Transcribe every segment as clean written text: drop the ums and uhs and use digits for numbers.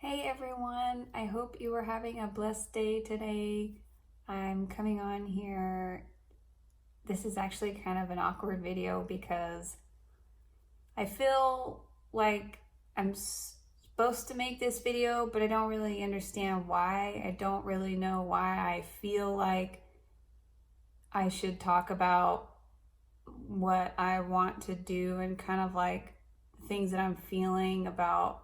Hey everyone, I hope you are having a blessed day today. I'm coming on here. This is actually kind of an awkward video because I feel like I'm supposed to make this video, but I don't really understand why. I don't really know why I feel like I should talk about what I want to do and kind of like things that I'm feeling about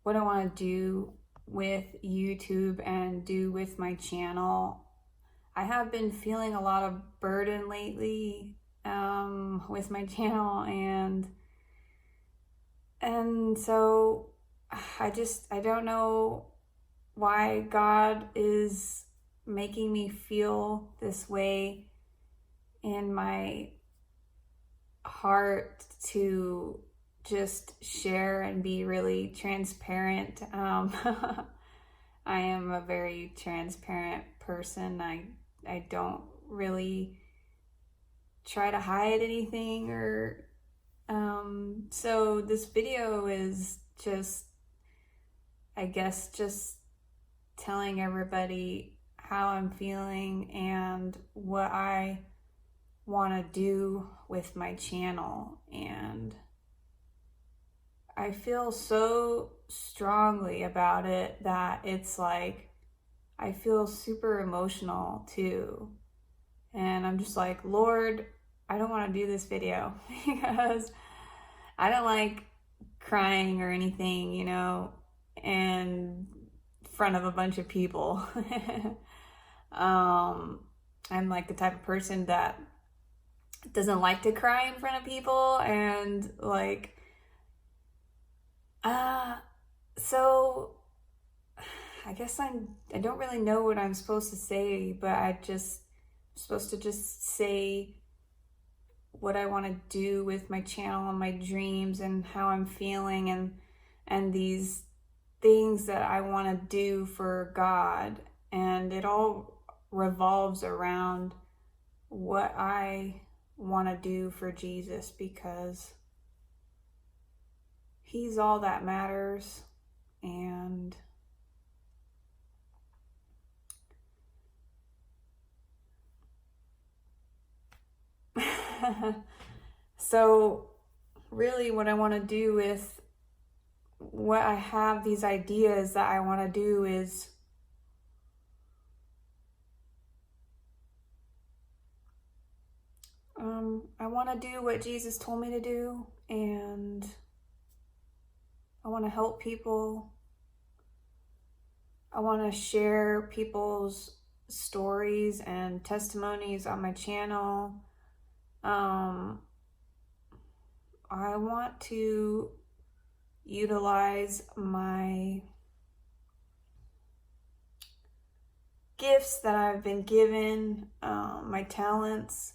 what I want to do with YouTube and do with my channel. I have been feeling a lot of burden lately with my channel, and so I don't know why God is making me feel this way in my heart to just share and be really transparent. I am a very transparent person. I don't really try to hide anything or so this video is just, I guess, just telling everybody how I'm feeling and what I want to do with my channel. And I feel so strongly about it that it's like I feel super emotional too. And I'm just like, Lord, I don't want to do this video because I don't like crying or anything, in front of a bunch of people. I'm like the type of person that doesn't like to cry in front of people, and like so I guess I don't really know what I'm supposed to say, but I'm supposed to just say what I want to do with my channel and my dreams and how I'm feeling and these things that I want to do for God, and it all revolves around what I want to do for Jesus because He's all that matters. And so really what I want to do with what I have, these ideas that I want to do, is I want to do what Jesus told me to do, and I want to help people. I want to share people's stories and testimonies on my channel. I want to utilize my gifts that I've been given, my talents.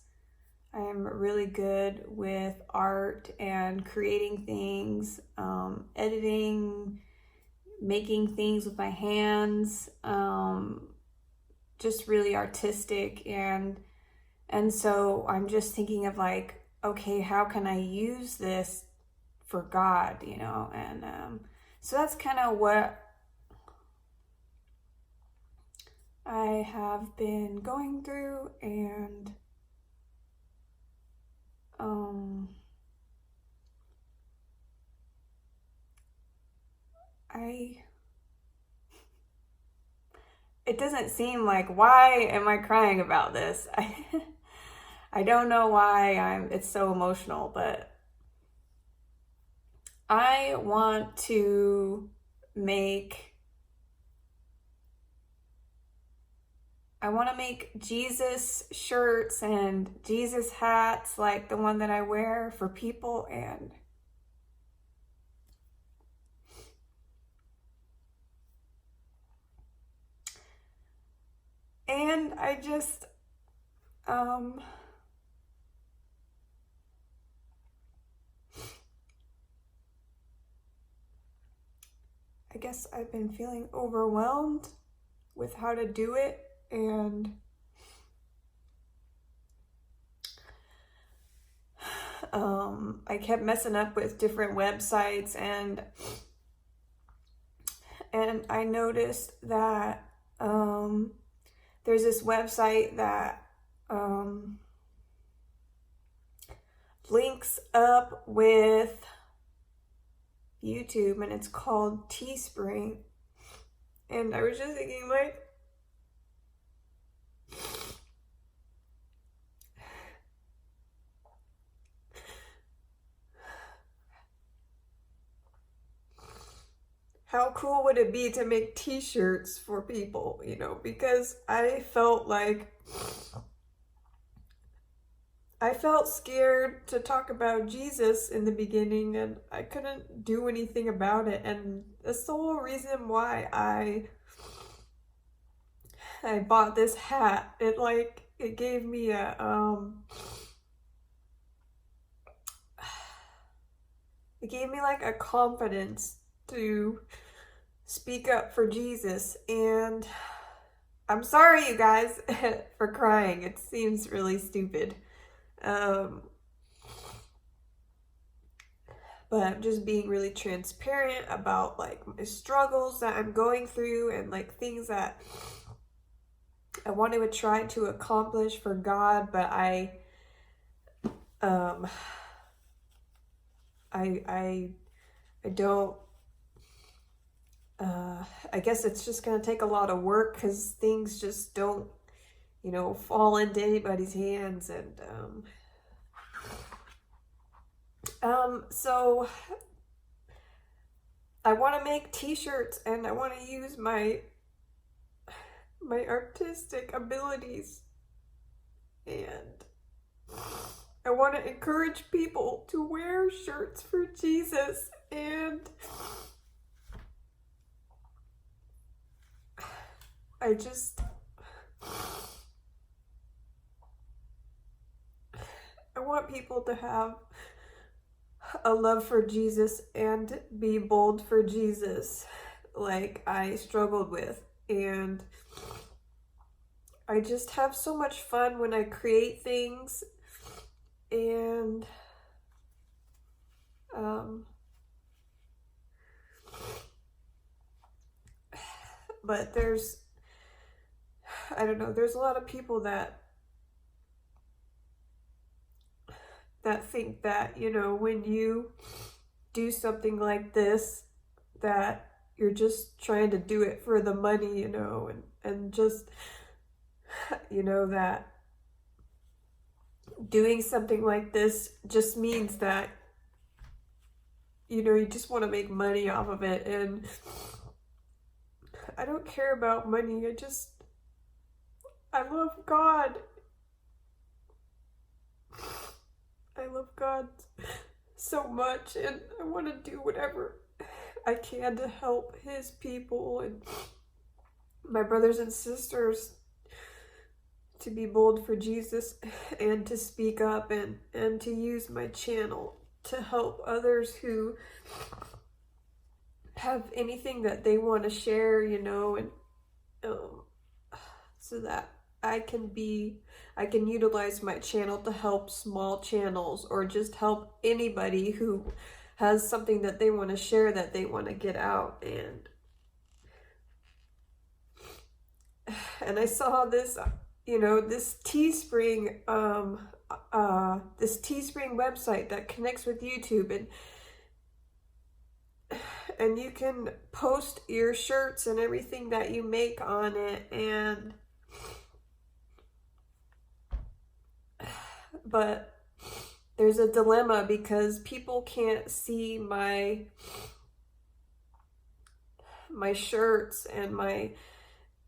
I am really good with art and creating things, editing, making things with my hands, just really artistic. And so I'm just thinking of like, okay, how can I use this for God, and so that's kind of what I have been going through. And it doesn't seem like, why am I crying about this? I don't know why it's so emotional, but I want to make Jesus shirts and Jesus hats, like the one that I wear for people, and I just I guess I've been feeling overwhelmed with how to do it, and I kept messing up with different websites, and and I noticed that there's this website that links up with YouTube, and it's called Teespring. And I was just thinking, like, how cool would it be to make t-shirts for people, you know, because I felt scared to talk about Jesus in the beginning, and I couldn't do anything about it. And that's the whole reason why I bought this hat. It gave me like a confidence to speak up for Jesus. And I'm sorry, you guys, for crying. It seems really stupid. But I'm just being really transparent about like my struggles that I'm going through, and like things that I want to try to accomplish for God, but I don't, I guess it's just going to take a lot of work, because things just don't, you know, fall into anybody's hands. And so I want to make t-shirts, and I want to use my artistic abilities, and I want to encourage people to wear shirts for Jesus. And I want people to have a love for Jesus and be bold for Jesus, like I struggled with. And I just have so much fun when I create things. And but there's, I don't know, there's a lot of people that think that, you know, when you do something like this, that you're just trying to do it for the money, you know, and just, you know, that doing something like this just means that, you know, you just want to make money off of it. And I don't care about money. I love God. I love God so much, and I want to do whatever I can to help his people and my brothers and sisters to be bold for Jesus, and to speak up, and to use my channel to help others who have anything that they want to share, you know, and so that I can utilize my channel to help small channels, or just help anybody who has something that they want to share, that they want to get out. And I saw this, you know, this Teespring website that connects with YouTube, and you can post your shirts and everything that you make on it. But there's a dilemma, because people can't see my shirts and my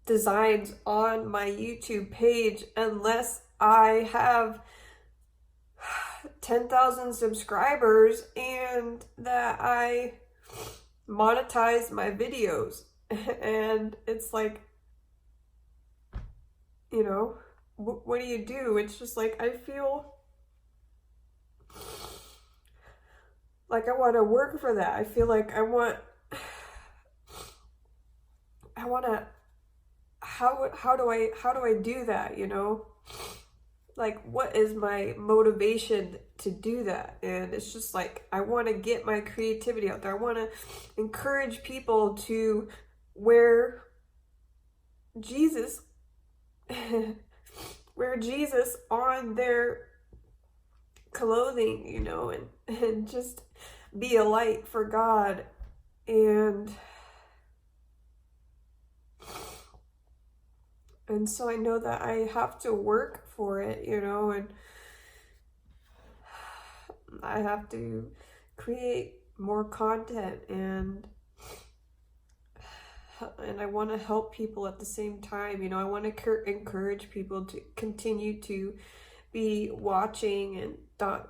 designs on my YouTube page unless I have 10,000 subscribers and that I monetize my videos. And it's like, you know, what do you do? It's just like, I feel like I want to work for that. I feel like I want to, how do I do that, you know? Like, what is my motivation to do that? And it's just like, I want to get my creativity out there. I want to encourage people to wear Jesus wear Jesus on their clothing, and just be a light for God. And so I know that I have to work for it, and I have to create more content, and I want to help people at the same time. I want to encourage people to continue to be watching and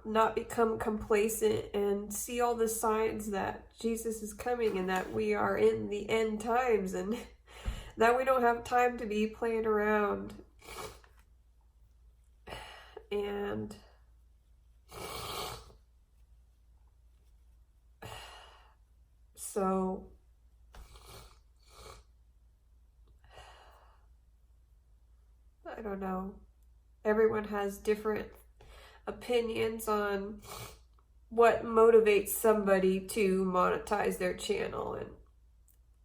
not become complacent, and see all the signs that Jesus is coming and that we are in the end times, and that we don't have time to be playing around. And so I don't know. Everyone has different opinions on what motivates somebody to monetize their channel,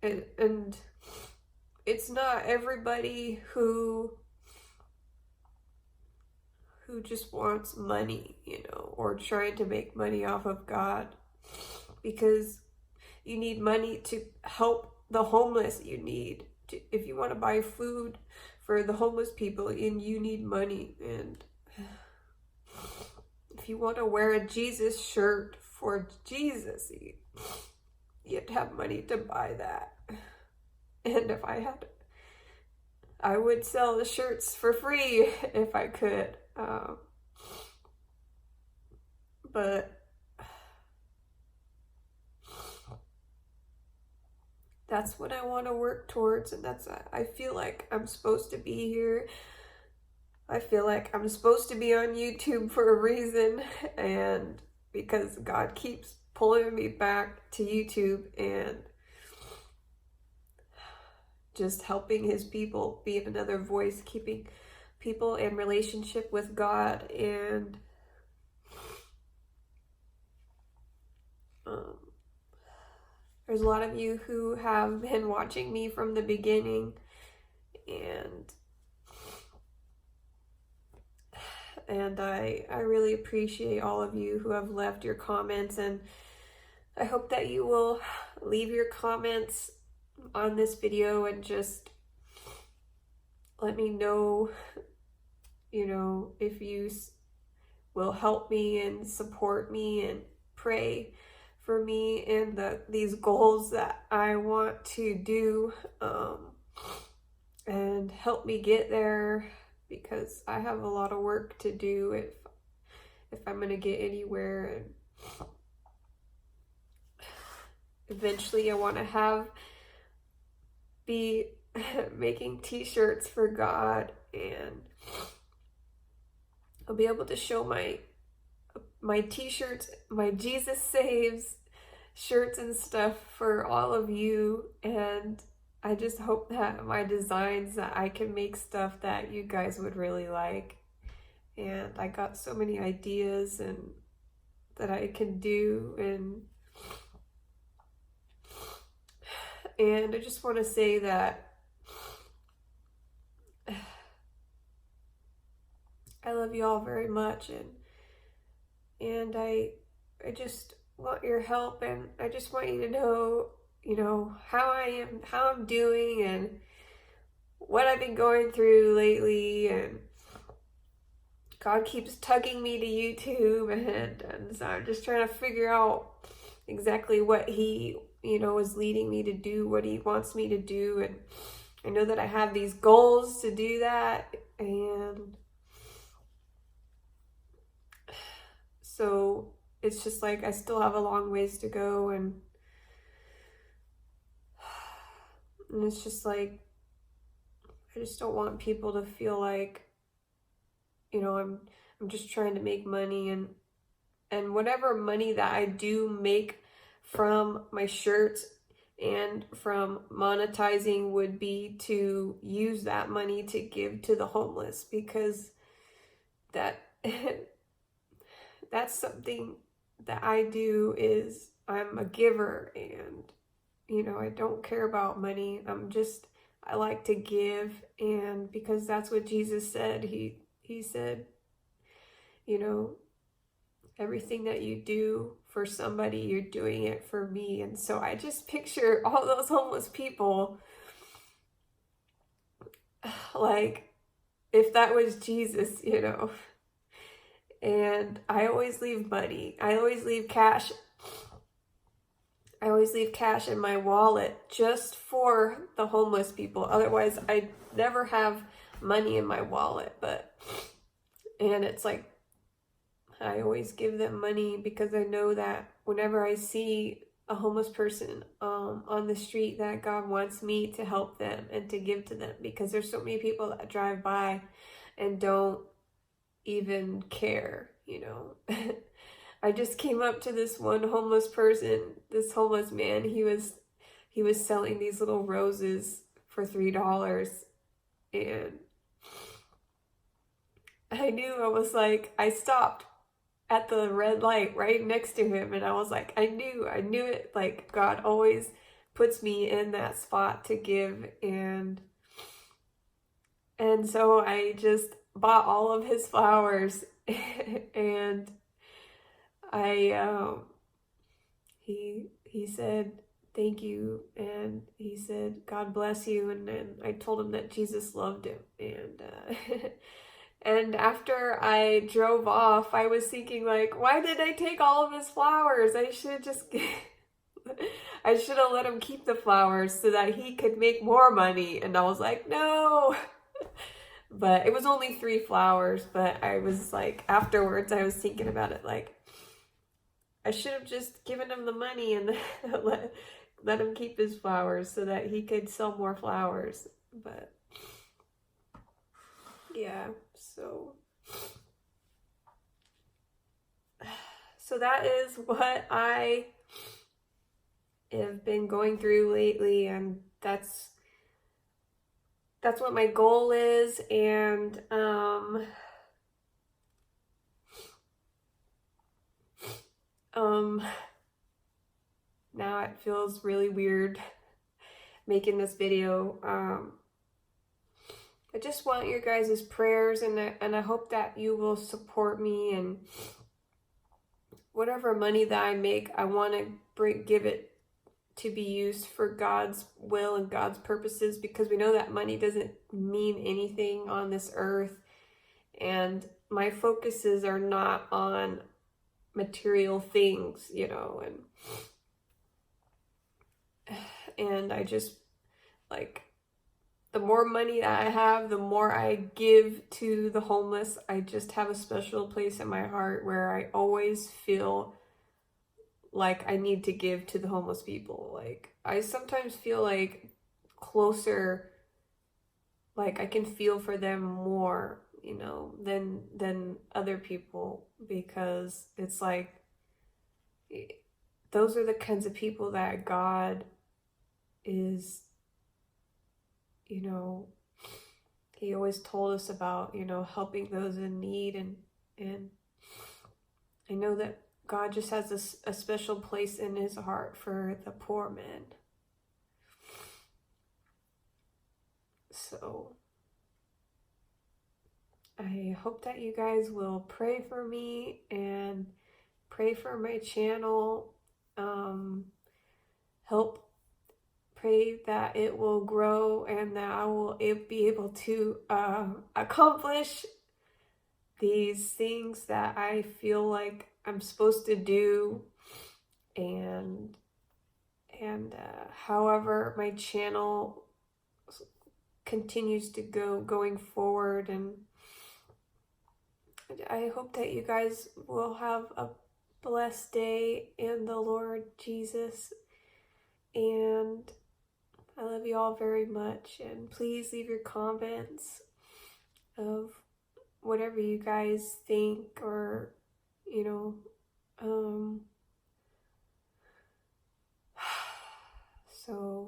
and it's not everybody who just wants money, or trying to make money off of God, because you need money to help the homeless. If you want to buy food for the homeless people, and you need money. And if you want to wear a Jesus shirt for Jesus, you'd have money to buy that. And if I had, I would sell the shirts for free if I could. But that's what I want to work towards, and I feel like I'm supposed to be here. I feel like I'm supposed to be on YouTube for a reason, and because God keeps pulling me back to YouTube and just helping his people, being another voice, keeping people in relationship with God. And there's a lot of you who have been watching me from the beginning, and I really appreciate all of you who have left your comments, and I hope that you will leave your comments on this video and just let me know, if you will help me and support me and pray for me and these goals that I want to do, and help me get there, because I have a lot of work to do if I'm gonna get anywhere. And eventually I want to be making t-shirts for God, and I'll be able to show my t-shirts, my Jesus Saves shirts and stuff for all of you. And I just hope that my designs, that I can make stuff that you guys would really like. And I got so many ideas and that I can do, and I just want to say that I love you all very much, and I just want your help, and I just want you to know, how I'm doing, and what I've been going through lately. And God keeps tugging me to YouTube, and so I'm just trying to figure out exactly what he, is leading me to do, what he wants me to do. And I know that I have these goals to do that, and so it's just like I still have a long ways to go, and it's just like I just don't want people to feel like, I'm just trying to make money, and whatever money that I do make from my shirts and from monetizing would be to use that money to give to the homeless, because that that's something that I do. Is I'm a giver, and I don't care about money. I like to give, and because that's what Jesus said. He said, you know, everything that you do for somebody, you're doing it for me. And so I just picture all those homeless people, like if that was Jesus. And I always leave money. I always leave cash. I always leave cash in my wallet just for the homeless people. Otherwise, I never have money in my wallet. And it's like, I always give them money because I know that whenever I see a homeless person on the street, that God wants me to help them and to give to them, because there's so many people that drive by and don't even care. I just came up to this one homeless person, this homeless man. He was selling these little roses for $3, and I stopped at the red light right next to him, and I was like, I knew it. Like, God always puts me in that spot to give, and so I just bought all of his flowers. And I he said thank you, and he said God bless you, and then I told him that Jesus loved him, and and after I drove off, I was thinking, like, why did I take all of his flowers? I should just I should have let him keep the flowers so that he could make more money. And I was like, no. But it was only 3 flowers, but I was like, afterwards I was thinking about it, like, I should have just given him the money and let him keep his flowers so that he could sell more flowers. But yeah, so that is what I have been going through lately, and that's what my goal is. And now it feels really weird making this video. I just want your guys' prayers, and I hope that you will support me, and whatever money that I make, I want to give it to be used for God's will and God's purposes, because we know that money doesn't mean anything on this earth, and my focuses are not on material things, and I just, like, the more money that I have, the more I give to the homeless. I just have a special place in my heart where I always feel like I need to give to the homeless people. Like, I sometimes feel like closer, like I can feel for them more, than other people, because it's like, those are the kinds of people that God is, he always told us about, helping those in need. And I know that God just has a special place in his heart for the poor man. So I hope that you guys will pray for me and pray for my channel. Help pray that it will grow and that I will be able to accomplish these things that I feel like I'm supposed to do. And however my channel continues to going forward, and I hope that you guys will have a blessed day in the Lord Jesus, and I love you all very much. And please leave your comments of whatever you guys think, or so